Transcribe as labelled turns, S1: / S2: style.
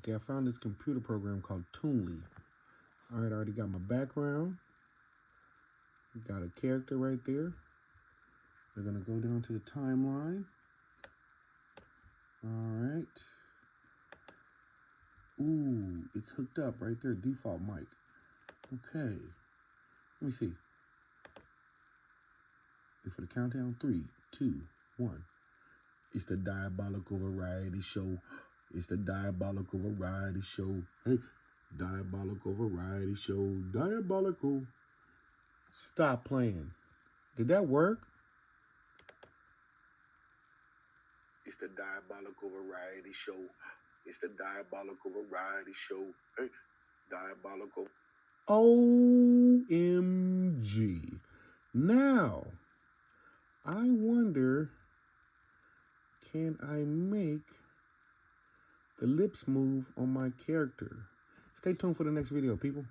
S1: Okay, I found this computer program called Toonly. All right, I already got my background. We got a character right there. We're gonna go down to the timeline. All right. Ooh, it's hooked up right there, default mic. Okay, let me see. Wait for the countdown. 3, 2, 1. It's the Diabolical Variety Show. It's the Diabolical Variety Show. Hey, Diabolical Variety Show. Diabolical. Stop playing. Did that work? It's the Diabolical Variety Show. It's the Diabolical Variety Show. Hey, Diabolical. OMG. Now, I wonder, can I make the lips move on my character? Stay tuned for the next video, people.